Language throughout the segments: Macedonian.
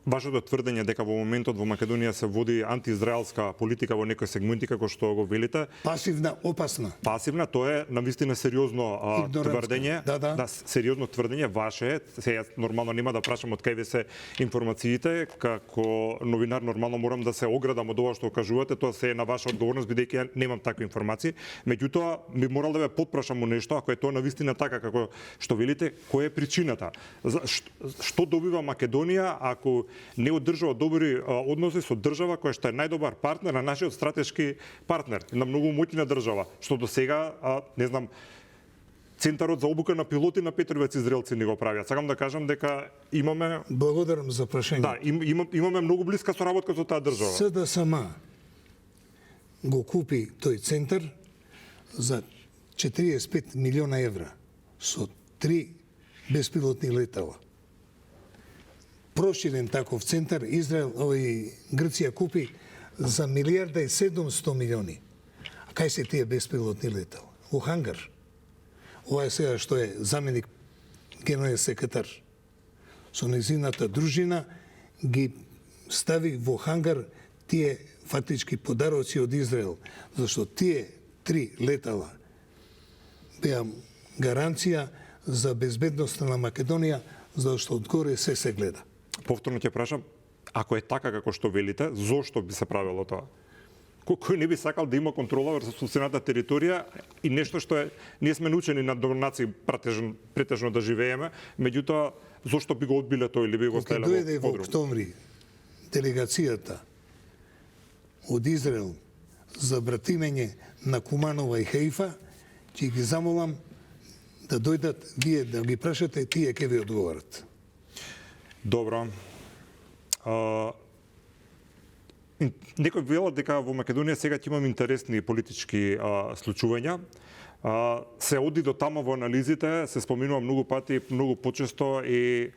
вашето тврдење дека во моментот во Македонија се води антиизраелска политика во некои сегменти, како што го велите. Пасивна, опасна. Пасивна, тоа е навистина сериозно тврдење. Да, сериозно тврдење ваше. Сега нормално нема да прашам од кај ви се информациите, како новинар нормално морам да се оградам од ова што кажувате, тоа се е на ваша одговорност бидејќи ја немам такви информации. Меѓутоа би морал да ве потпрашам у нешто, ако е тоа навистина така како што велите, која е причината? Што добива Македонија ако не одржува добри односи со држава која што е најдобар партнер на нашиот стратешки партнер, на многу моќна држава, што до сега, не знам, Центарот за обука на пилоти на Петровец израелци не го правиат. Сакам да кажам дека имаме... Благодарам за прашање. Да, имаме многу блиска соработка со таа држава. СДСМ го купи тој центар за 45 милиона евра со 3 беспилотни летала. Проширен таков центар Грција купи за 1,7 милиони. А кај се тие беспилотни летала? Во хангар. Ова е сега што е заменик генерален секретар. Со незината дружина ги стави во хангар тие фактички подароци од Израел, зашто тие 3 летала беа гаранција за безбедноста на Македонија, зашто одгоре се гледа. Повторно ќе прашам, ако е така како што велите, зошто би се правило тоа? Кој не би сакал да има контрола врз сопствената територија и нешто што е, ние сме научени на нации претежно да живееме, меѓутоа зошто би го одбиле тој или би го ставиле во подрум? Дојде во октомври делегацијата од Израел за братимење на Куманова и Хаифа, ќе ги замолам да дојдат вие да ги прашате, тие ќе ви одговорат. Добро. Некој велат дека во Македонија сега ќе имаме интересни политички случувања. Се оди до тама во анализите, се споминува многу пати, многу почесто и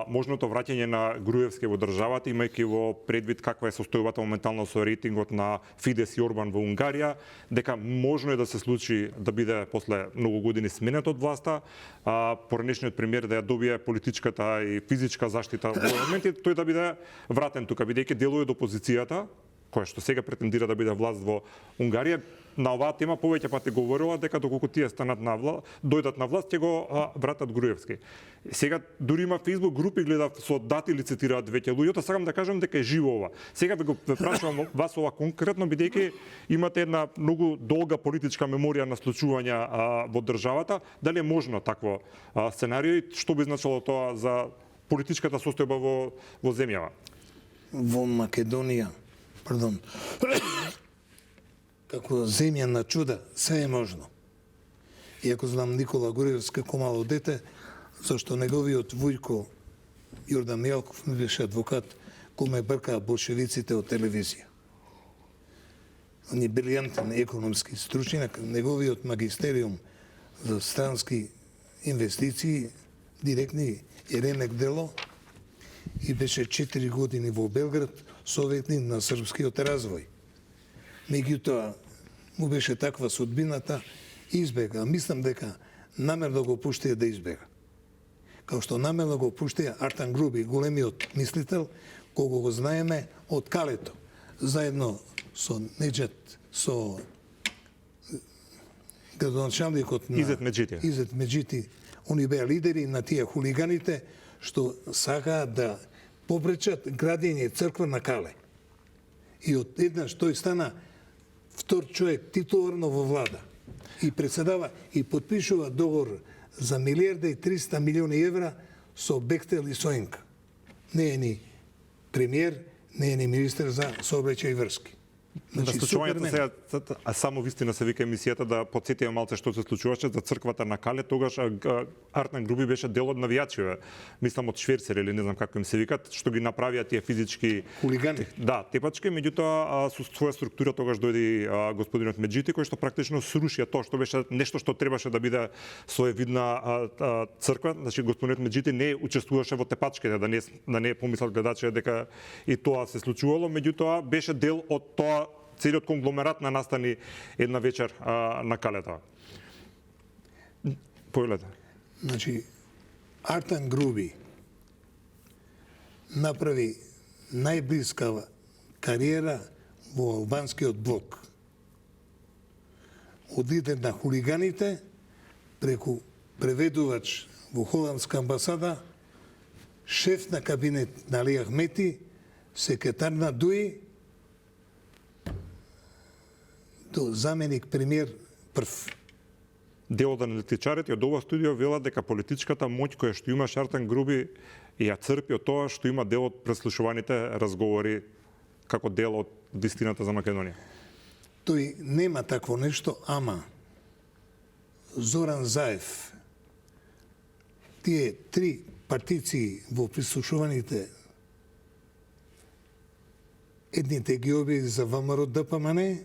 можното враќање на Груевски во државата, имајќи во предвид каква е состојбата моментално со рейтингот на Фидес и Орбан во Унгарија, дека можно е да се случи да биде после многу години сменет од власта, поранешниот премиер да ја добие политичката и физичка заштита во момент и тој да биде вратен тука, бидејќи делува од опозицијата, која што сега претендира да биде власт во Унгарија. На оваа тема повеќе пати говорила дека доколку тие станат на власт, дојдат на власт, ќе го вратат Груевски. Сега дури има Facebook групи, гледав со дати ли цитираат веќе луѓето, сакам да кажам дека е живо ова. Сега ве прашувам вас ова конкретно бидејќи имате една многу долга политичка меморија на случувања во државата, дали е можно такво сценарио и што би значило тоа за политичката состојба во земјава? Во Македонија, како земја на чуда, се е можно. Иако знам Никола Груевски како мало дете, зашто неговиот вујко Јордан Мјалков ми беше адвокат, кој ме бркаа болшевиците од телевизија. Он е брилјантен економски стручнак, неговиот магистериум за странски инвестиции, директни и ремек дело, и беше 4 години во Белград, советник на српскиот развој. Меѓутоа, му беше таква судбината, избега. Мислам дека намерно го пуштија да избега. Као што намерно го пуштија Артан Груби, големиот мислител, кого го знаеме од Калето, заедно со Неџет, со градоначалникот на Изет Меджити. Они беа лидери на тие хулиганите што сакаат да попречат градење црква на Кале. И од еднаш тој стана втор човек титуларно во влада и председава и подпишува договор за 1,3 милиони евра со Бехтел и Соинка. Не е ни премиер, не е ни министер за сообраќај и врски. Значи, случувањето сега, само вистина се вика емисијата, да подсетиме малце што се случуваше за црквата на Кале, тогаш Артан Груби беше дел од навијачиве, мислам од Шверцер или не знам како им се викат, што ги направија тие физички хулигани. Да, тепачки, меѓутоа со своја структура тогаш дојде господинот Меджити, кој што практично срушија тоа што беше нешто што требаше да биде своевидна црква. Значи господинот Меджити не учествуваше во тепачките, да не помислат гледачите дека и тоа се случувало, меѓутоа беше дел од тоа целиот конгломерат на настани една вечер на Калета. Погледате. Значи, Артан Груби направи најблиска кариера во албанскиот блок. Одиде на хулиганите преку преведувач во холандска амбасада, шеф на кабинет на Али Ахмети, секретар на ДУИ, до заменик премиер прв. Дел од аналитичарите од ова студио велат дека политичката моќ која што има Шартан Груби ја црпи од тоа што има дел од преслушуваните разговори како дел од вистината за Македонија. Тој нема такво нешто, ама Зоран Заев, тие три партици во прислушуваните, едните ги објави за ВМРО ДПМН,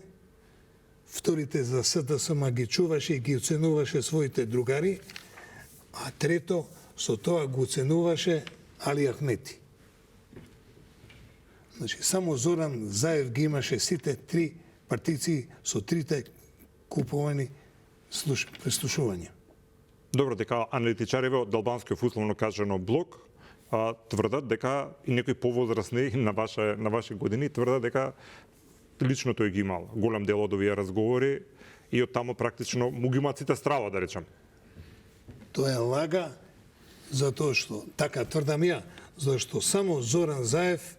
вторите за СДСМ ги чуваше и ги оценуваше своите другари, а трето со тоа го оценуваше Али Ахмети. Значи, само Зоран Заев ги имаше сите три партици со трите купувани преслушувања. Добро, дека аналитичариве од албанскиот условно кажано блок тврдат дека и некои повозрасни на ваши години тврдат дека лично тој ги имал голем дел од овие разговори и од тамо практично му ги имаат сите страва, да речем. Тоа е лага, затоа што така тврдам ја, зашто само Зоран Заев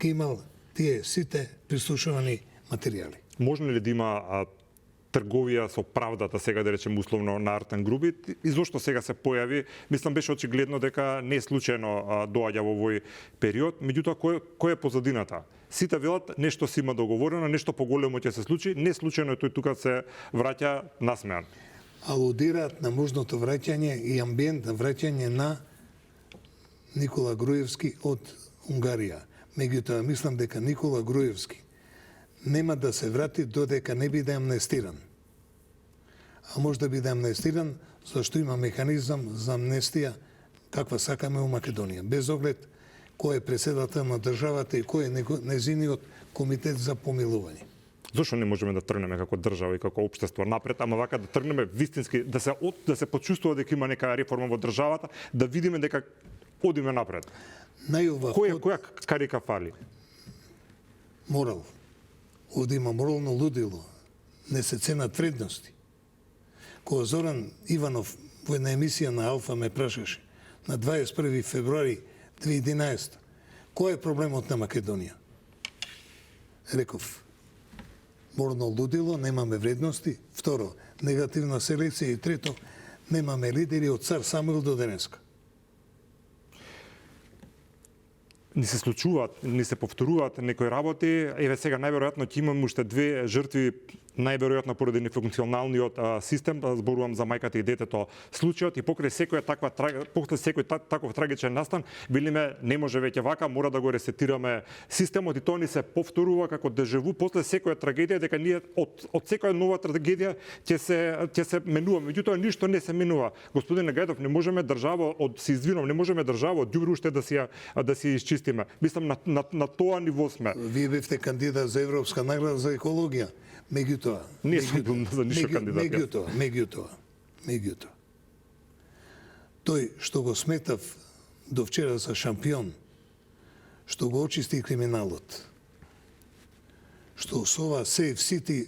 ги имал тие сите прислушувани материјали. Може ли да има трговија со правдата сега, да речем условно, на Артан Груби, и зошто сега се појави? Мислам беше очигледно дека не случајно доаѓа во овој период, меѓутоа кој е позадината? Сите велат нешто си има договорено, нешто поголемо ќе се случи, не случајно тој тука се враќа насмеан. Алудираат на можното враќање и амбиент на враќање на Никола Груевски од Унгарија. Меѓутоа мислам дека Никола Груевски нема да се врати додека не биде амнестиран. А може да биде амнестиран зашто има механизам за амнестија каква сакаме во Македонија, без оглед кој е преседател на државата и кој е незиниот комитет за помилување. Зошто не можеме да тргнеме како држава и како општество напред, ама вака да тргнеме вистински, да се почувствува дека има нека реформа во државата, да видиме дека одиме напред. Која карика фали? Морал. Овде има морално лудило. Не се ценат вредности. Кога Зоран Иванов во една емисија на Алфа ме прашаше на 21 февруари 2011, кој е проблемот на Македонија? Реков, морално лудило, немаме вредности. Второ, негативна селекција. И трето, немаме лидери од цар Самуил до денеска. Ни се случуваат, ни се повторуваат некои работи. Еве сега најверојатно ќе имаме уште две жртви, најверојатно поради нефункционалниот систем, зборувам за мајката и детето случајот, и покрај секој таков трагичен настан, велиме не може веќе вака, мора да го ресетираме системот, и тоа ни се повторува како дежаву после секоја трагедија, дека ние од секоја нова трагедија ќе се менуваме. Меѓутоа ништо не се менува. Господине Гајдов, не можеме држава се извинувам, не можеме држава од ѓубруште да си изчистиме. Мислам на тоа ниво сме. Вие бевте кандидат за Европска награда за екологија. Меѓутоа, не сум за ништо кандидат. Меѓутоа. Тој што го сметав до вчера за шампион, што го очисти криминалот, што со ова Safe City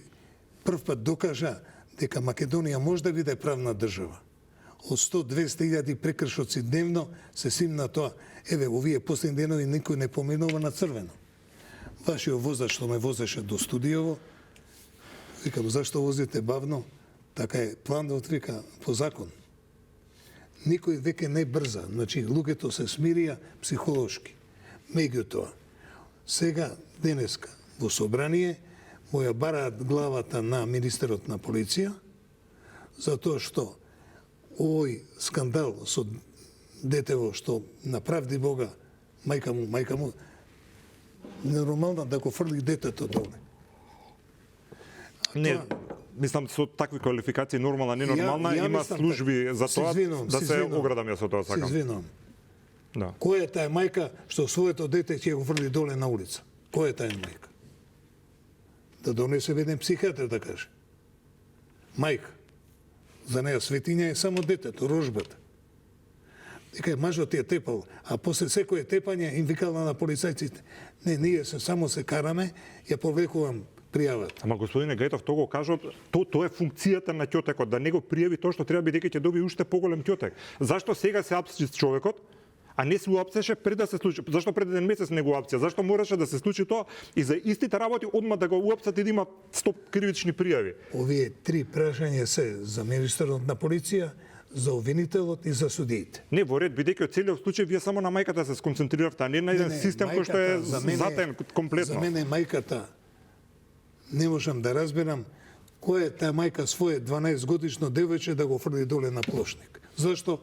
прв пат докажа дека Македонија може да биде правна држава. Од 100-200 илјади прекршоци дневно се симна тоа. Еве, овие последни денови никој не поминува на црвено. Вашиот возач што ме возеше до студиово, викам, зашто возите бавно? Така е планот, вика, по закон. Никој веќе не брза, значи луѓето се смирија психолошки. Меѓутоа, сега, денеска, во собрание, му ја бараат главата на министерот на полиција, затоа што овој скандал со детево што направди Бога, мајка му, ненормално да го фрли детето доле. Не, мислам со такви квалификации нормална, ненормална, има служби за тоа да се оградам ја со тоа сакам. Се извинувам. Да. Која е таа мајка што своето дете ќе го фрли доле на улица? Која е таа мајка? Да донесе еден психијатар да каже. Мајка. За неја светиња е само детето, рожбата. дека мажот ја тепал, а после секое тепање им викала на полицајците: "Не, ние само се караме, ја повлекувам пријавата." Ама господине Гајтов, тоа го кажа, тоа е функцијата на ќотекот, да не го пријави тоа што треба, бидејќи ќе добие уште поголем ќотек. Зашто сега се апси човекот, а не се уапсеше пред да се случи? Зашто пред еден месец не го апсија? Зашто мораше да се случи тоа и за истите работи одма да го уапсат и да има 100 кривични пријави? Овие 3 прашања се за министерот на полиција, за обвинителот и за судиите. Не, во ред, бидејќи од целиот случај вие само на мајката се сконцентрирате, а не на еден систем кој што е затен комплетно. За мене мајката не можам да разберам која е таа мајка своје 12 годишно девојче да го фрли доле на плошник. Зашто?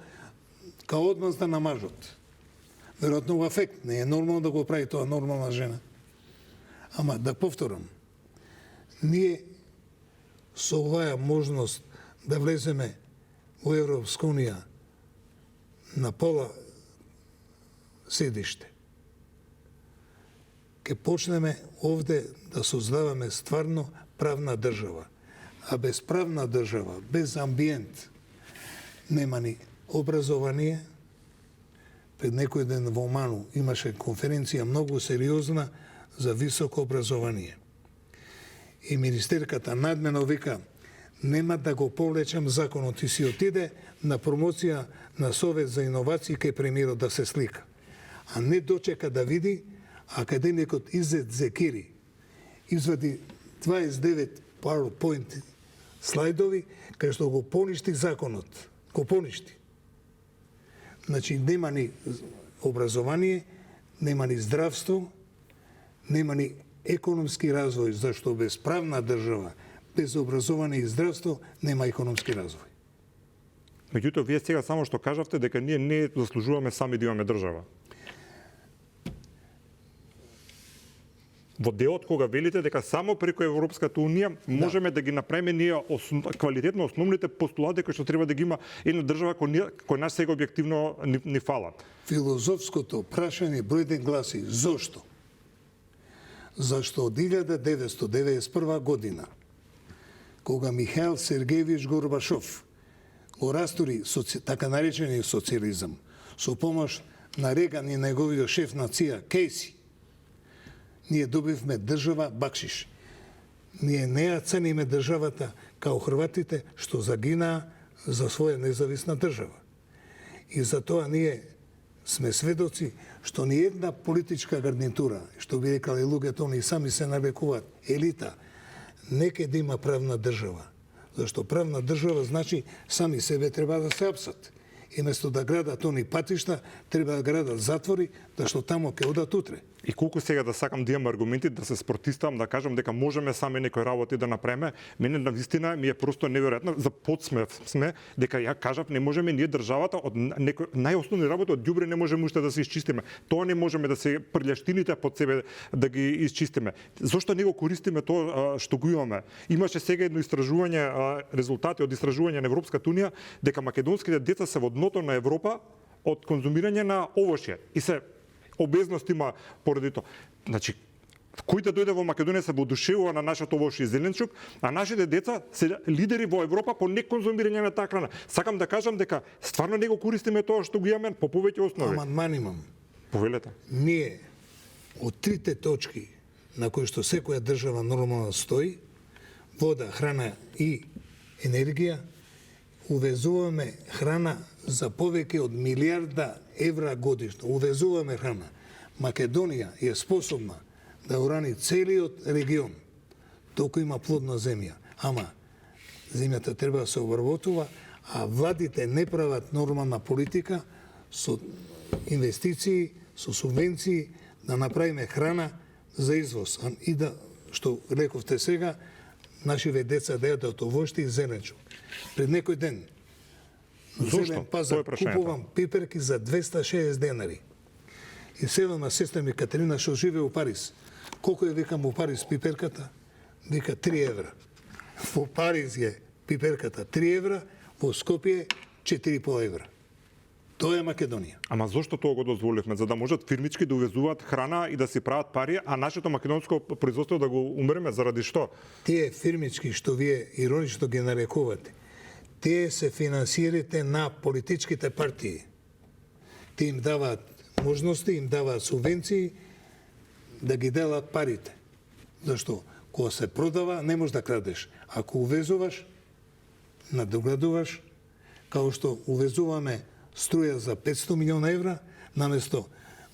Као одмазда на мажот. Веројатно во афект, не е нормално да го прави тоа нормална жена. Ама да повторам, ние со оваа можност да влеземе во Европска унија на пола седиште, ќе почнеме овде да создаваме стварно правна држава. А без правна држава, без амбиент, нема ни образование. Пред некој ден во Оману имаше конференција многу сериозна за високо образование. И министерката надмено вика: "Нема да го повлечам законот", и си отиде на промоција на Совет за иновации кај премиерот да се слика. А не дочека да види академикот Изет Зекири извади 29 PowerPoint слайдови кај што го поништи законот. Го поништи. Значи, нема ни образование, нема ни здравство, нема ни економски развој, зашто без правна држава, без образование и здравство, нема економски развој. Меѓутоа, вие сега само што кажавте дека ние не заслужуваме сами да имаме држава. Во делот кога велите дека само преку Европската унија можеме да ги направиме ние квалитетно основните постулати кои што треба да ги има една држава кој нас сега објективно ни фалат. Филозофското прашање број 1 гласи: зошто? Зашто од 1991 година, кога Михаил Сергеевич Горбашов го растури така наречениот социализам со помош на Реган и неговиот шеф на ЦИА Кейси, ние добивме држава бакшиш. Ние не ја цениме државата као хрватите што загинаа за своја независна држава. И затоа ние сме сведоци што ни една политичка гарнитура, што би рекале луѓето, они сами се нарекуваат елита, неке да има правна држава. Зашто правна држава значи сами себе треба да се апсат. И место да градат они патишта, треба да градат затвори, зашто тамо ќе одат утре. И колку сега да сакам да имам аргументи, да се спротивставам, да кажам дека можеме сами некои работи да направиме, мене навистина ми е просто неверојатно, за подсмев сме дека ја кажав не можеме ние државата од некои најосновни работи од ѓубре не можеме уште да се исчистиме. Тоа не можеме да се прљаштините под себе да ги исчистиме. Зошто не го користиме тоа што го имаме? Имаше сега едно истражување, резултати од истражување на Европската унија дека македонските деца се во дното на Европа од конзумирање на овошје и се обезност има поради тоа. Значи, кој да дојде во Македонија се воодушевува на нашето овошје и зеленчук, а нашите деца се лидери во Европа по неконзумирање на таа храна. Сакам да кажам дека стварно не го користиме тоа што го имаме по повеќе основи. Амандман имам. Повелете. Ние од трите точки на кои што секоја држава нормално стои, вода, храна и енергија, увезуваме храна за повеќе од милиарда евра годишно. Увезуваме храна. Македонија е способна да урани целиот регион. Толку има плодна земја. Ама земјата треба да се обработува, а владите не прават нормална политика со инвестиции, со субвенции, да направиме храна за извоз. И да, што рековте сега, нашиве деца да јадат овошје и зеленчук. Пред некој ден на зелен пазар купувам пиперки за 260 денари. И седам на сестра ми Катерина што живее во Париз. Колку е, викам, во Париз пиперката? Вика 3 евра. Во Париз е пиперката 3 евра, во Скопје 4,5 евра. Тоа е Македонија. Ама зошто тоа го дозволивме? За да можат фирмички да увезуваат храна и да си прават пари, а нашето македонско производство да го умреме заради што? Тие фирмички што вие иронично ги нарекувате, тие се финансирите на политичките партии. те им даваат можности, им даваат субвенции да ги делат парите. Зашто? Кога се продава, не можеш да крадеш. Ако увезуваш, надоградуваш, као што увезуваме струја за 500 милиона евра, наместо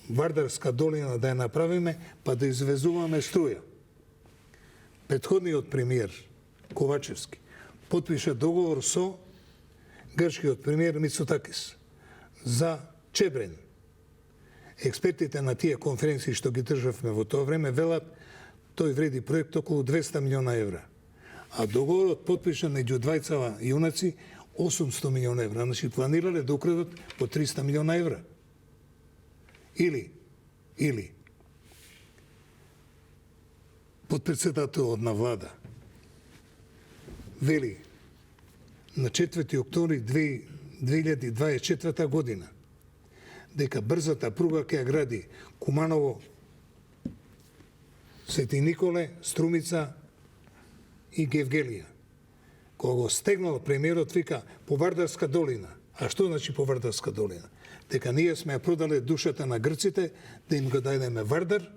Вардарска долина да ја направиме, па да извезуваме струја. Претходниот премиер Ковачевски потпиша договор со грчкиот премиер Мицотакис за Чебрен. Експертите на тие конференции што ги државме во тоа време велат тој вреди проект околу 200 милиона евра. А договорот потпишан меѓу двајцава јунаци 800 милиона евра. Значи планирале да украдат по 300 милиона евра. Или подпредседателот на влада вели на 4 октомври 2024 година дека брзата пруга ќе ја гради Куманово, Свети Николе, Струмица и Гевгелија. Кога го стегнал премиерот вика по Вардарска долина. А што значи по Вардарска долина? Дека ние сме ја продале душата на грците да им го дајдеме Вардар,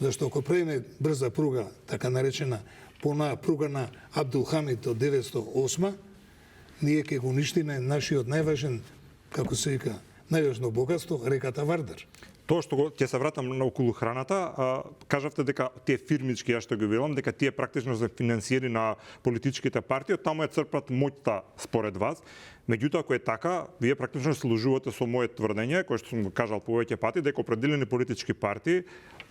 зашто ако правиме брза пруга, така наречена по онаа пруга на Абдулхамид од 908, ние ќе го уништиме нашиот најважен, како се вика, најважно богатство, реката Вардар. Тоа што ќе се вратам на околу храната, кажавте дека тие фирмички, ја што ги велам, дека тие практично се финансиери на политичките партии, таму е црпат моќта според вас. Меѓутоа, ако е така, вие практично се сложувате со моје тврдење, кое што сум го кажал повеќе пати, дека определени политички партии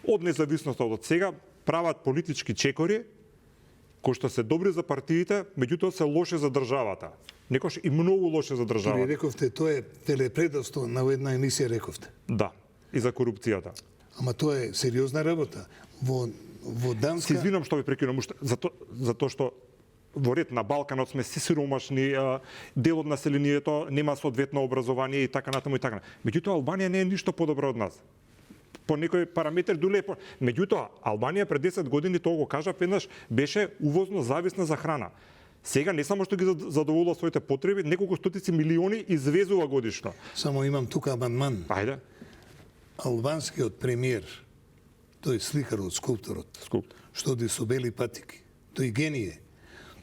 од независноста од сега прават политички чекори кои што се добри за партиите, меѓутоа се лоши за државата. Некош и многу лоши за државата. Или рековте, тоа е велепредавство на една емисија, рековте. Да, и за корупцијата. Ама тоа е сериозна работа. Во Данска... Се извинам што ви прекинам уште, затоа што во ред на Балканот сме се сиромашни, дел од населението нема соодветно образование и така натаму и така. Меѓутоа Албанија не е ништо подобра од нас. По некој параметар дуле. Меѓутоа Албанија пред 10 години, тоа го кажа веднаш, беше увозно зависна за храна. Сега не само што ги задоволува своите потреби, неколку стотици милиони извезува годишно. Само имам тука амандман. Ајде. Албанскиот премиер, тој сликарот, скулпторот, што оди со бели патики, тој гение,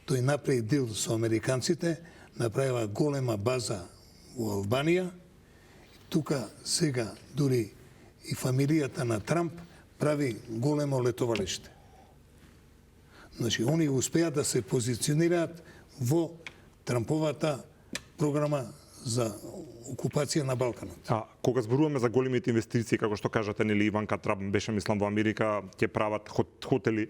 тој направи дил со американците, направила голема база во Албанија. Тука сега дури и фамилијата на Трамп прави големо летовалиште. Значи, они успеат да се позиционираат во Трамповата програма за окупација на Балканот. Кога зборуваме за големите инвестиции, како што кажате, нели Иванка Трамп беше, мислам, во Америка, ќе прават хотели,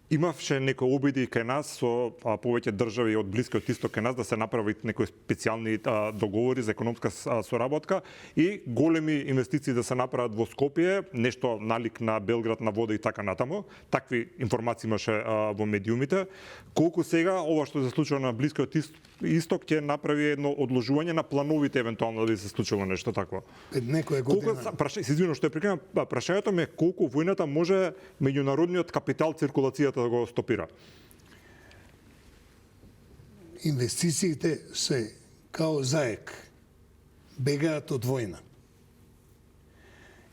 имавше некои обиди кај нас со повеќе држави од Блискиот Исток кај нас да се направат некои специјални договори за економска соработка и големи инвестиции да се направат во Скопје, нешто налик на Белград на вода и така натаму. Такви информации имаше во медиумите. Колку сега ова што се случува на Блискиот Исток ќе направи едно одложување на плановите евентуално да се случува нешто такво. Некоја година. Се извинувам што е прекинам, прашањето ми е колку војната може меѓународниот капитал циркулацијата да го стопира? Инвестициите се као заек. Бегаат од војна.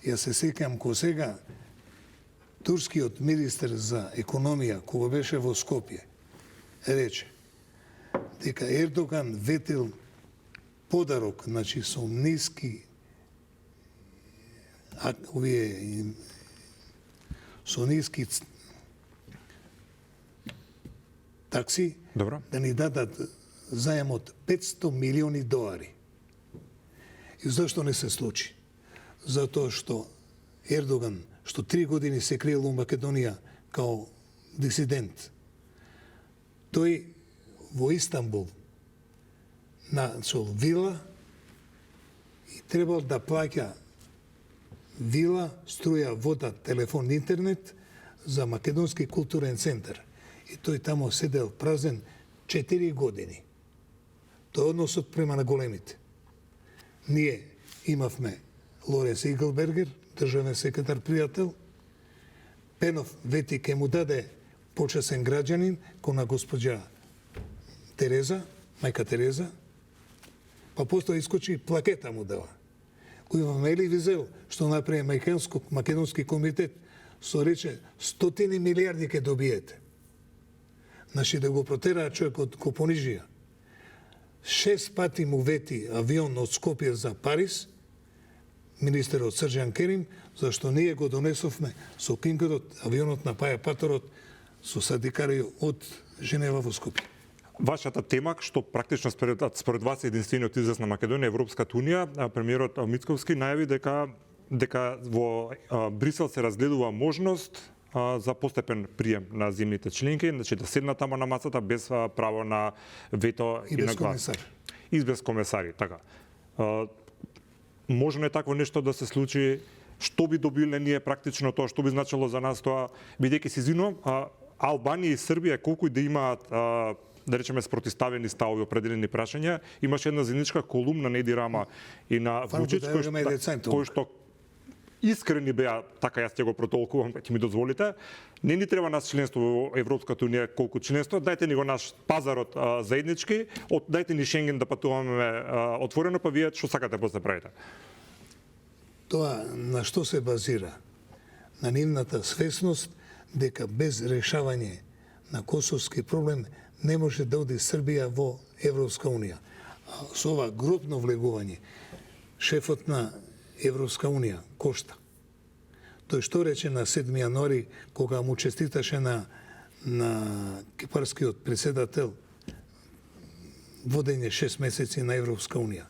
Јас се сеќам кога сега турскиот министер за економија, кога беше во Скопје, рече дека Ердоган ветил подарок, значи со ниски со ниски такси, Добро. Да ни дадат заем од 500 милиони долари. И зашто не се случи? Затоа што Ердоган, што 3 години се криел во Македонија као дисидент, тој во Истанбул начал вила и требал да плаќа вила, струја, вода, телефон, интернет за Македонски културен центар. И тој тамо седел празен 4 години. Тоа е односот према на големите. Ние имавме Лоренс Иглбергер, државен секретар пријател. Пенов вети ке му даде почесен граѓанин кон на госпоѓа Тереза, мајка Тереза, па постоја искочи плакета му дава. кој во Мели визел, што направи Македонски комитет, со рече 100 милиарди ке добиете. Значи да го протераа човекот ко понижија. 6 пати му вети авион од Скопје за Париз, министерот Срđan Керим, зашто ние го донесовме со кинкерот, авионот на Паја Паторот, со садикари од Женева во Скопје. Вашата тема, што практично според вас е единствениот излез на Македонија, Европската унија, премиерот Мицковски најави дека во Брисел се разгледува можност за постепен прием на земјите членки, значи да седнат тамо на масата без право на вето И и на без глас. комесар. И без комесари, така. Можно е такво нешто да се случи? Што би добиле ние практично тоа, што би значило за нас тоа, бидејќи се извинувам, Албанија и Србија колку и да имаат да речеме спротивставени ставови определени прашања, имаше една заедничка колумна на Еди Рама и на Вучич кој што искрени беа, така јас ќе го протолкувам, ќе ми дозволите, не ни треба нас членство во Европската унија колку членство, дајте ни го наш пазарот заеднички, дајте ни Шенген да патуваме отворено, па вие што сакате после правите. Тоа на што се базира? На нивната свесност дека без решавање на косовски проблем не може да оди Србија во Европска унија. Со ова гробно влегување, шефот на Европска унија кошта. Тој што рече на 7 јануари, кога му честиташе на кипарскиот председател водење 6 месеци на Европска унија.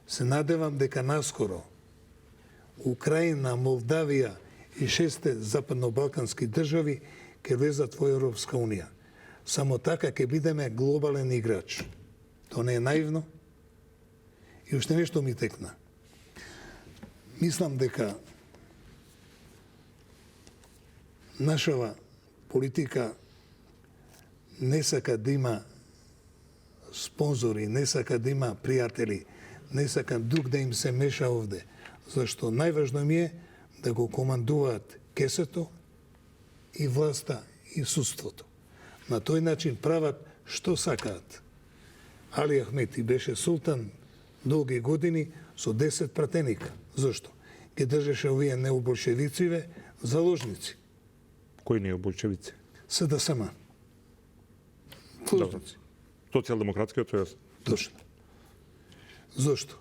Се надевам дека наскоро Украина, Молдавија и 6 западно-балкански држави ќе влезат во Европска унија. Само така ќе бидеме глобален играч. Тоа не е наивно. И уште нешто ми текна. Мислам дека нашава политика не сака да има спонзори, не сака да има пријатели, не сака друг да им се меша овде. Зашто најважно ми е да го командуваат кесето и власта и судството. На тој начин прават што сакаат. Али Ахмети беше султан долги години со 10 пратеника. Зошто? Ке држеше овие необолшевициве заложници. Кои необолшевици? СДСМ. Заложници. Социјалдемократскиот сојуз. Точно. Зошто?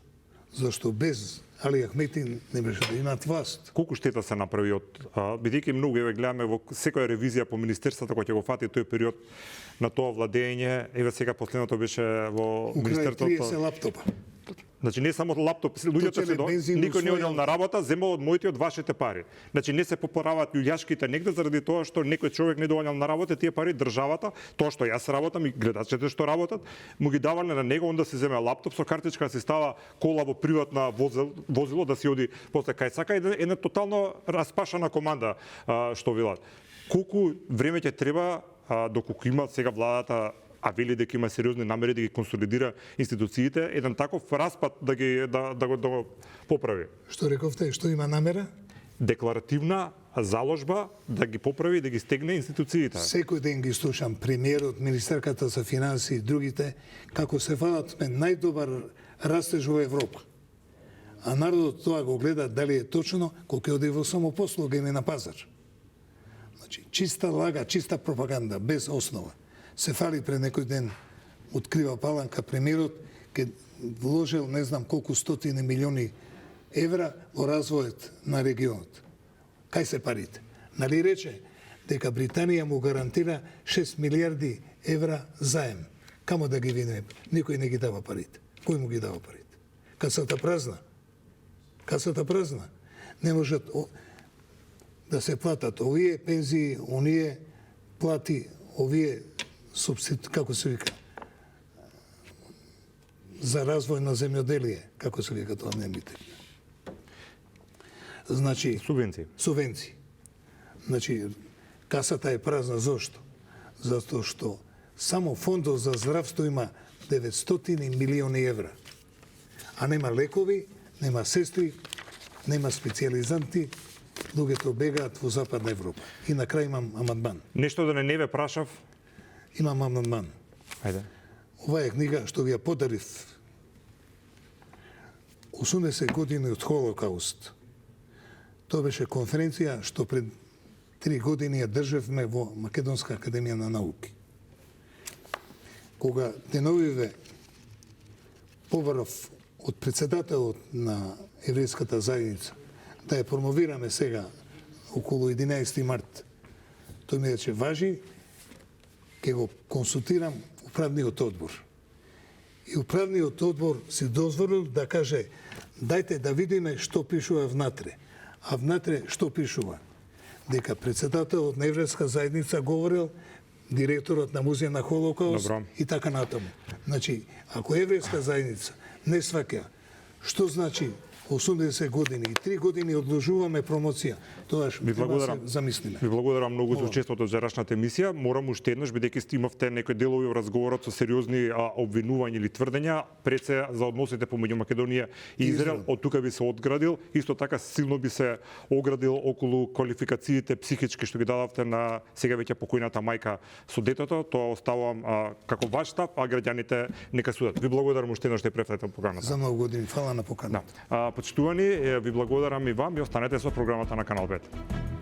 Зашто без Али Ахмети не беше да имаат власт. Колку штета се направи од бидејќи многу еве гледаме во секоја ревизија по министерството кој ќе го фати тој период на тоа владење, еве сега последното беше во министерството. Украј 30 лаптопа. Значи не само лаптоп, луѓето се никој не одел на работа, земал од моите од вашите пари. Значи не се поправаат луѓашките негде заради тоа што некој човек не доаѓал на работа, тие пари државата, тоа што јас работам и гледачите што работат, му ги давале на него, онда се земе лаптоп со картичка, се става кола во приватна возило да си оди после кај сака, една тотално распашана команда што велат. Колку време ќе треба доколку има сега владата а вели дека има сериозни намери да ги консолидира институциите, еден таков распад да го поправи. Што рековте, што има намера? Декларативна заложба да ги поправи, да ги стегне институциите. Секој ден ги слушам премиерот, министерката за финансии и другите, како се фалат сме најдобар растеж во Европа. А народот тоа го гледа дали е точно, колку ќе оди во самопослуга или на пазар. Значи, чиста лага, чиста пропаганда, без основа. Се фали пред некој ден, открива Паланка премиерот, ке вложил не знам колку стотини милиони евра во развојот на регионот. Кај се парите? Нали рече дека Британија му гарантира 6 милиарди евра заем. Камо да ги видиме? Никој не ги дава парите. Кој му ги дава парите? Касата празна. Касата празна. Не можат да се платат овие пензии, оние плати, овие како се вика, за развој на земјоделие, како се вика тоа, не ми текне. Значи, субвенции. Значи, касата е празна, зошто? Затоа што само фондот за здравство има 900 милиони евра. А нема лекови, нема сестри, нема специјализанти, луѓето бегаат во Западна Европа. И на крај имам амандман. Нешто да не ве прашав? Имам амандман. Ајде. Ова е книга што ви ја подарив 80 години од Холокауст. Тоа беше конференција што пред 3 години ја држевме во Македонска академија на науки. Кога деновиве побарав од председателот на еврејската заедница да ја промовираме сега околу 11 март, тој ми рече важи, ќе го консултирам управниот одбор. И управниот одбор си дозволил да каже дајте да видиме што пишува внатре. А внатре што пишува? Дека председателот на еврејска заедница говорил, директорот на музеј на Холокауст и така натаму. Значи, ако еврејска заедница не сваќа што значи 80 години и 3 години одложуваме промоција, тогаш треба да се замислиме. Ви благодарам многу за учеството во вчерашната емисија. Морам уште еднаш, бидејќи сте имавте некои делови во разговорот со сериозни обвинувања или тврдења, пред се за односите помеѓу Македонија и Израел, од тука би се одградил, исто така силно би се оградил околу квалификациите психички што ги дадавте на сега веќе покојната мајка со детето. Тоа оставувам како ваш став, а граѓаните нека судат. Ви благодарам уште еднаш што префатите поканата. За многу години, фала на поканата. Почитувани, ви благодарам и вам и останете со програмата на Канал 5.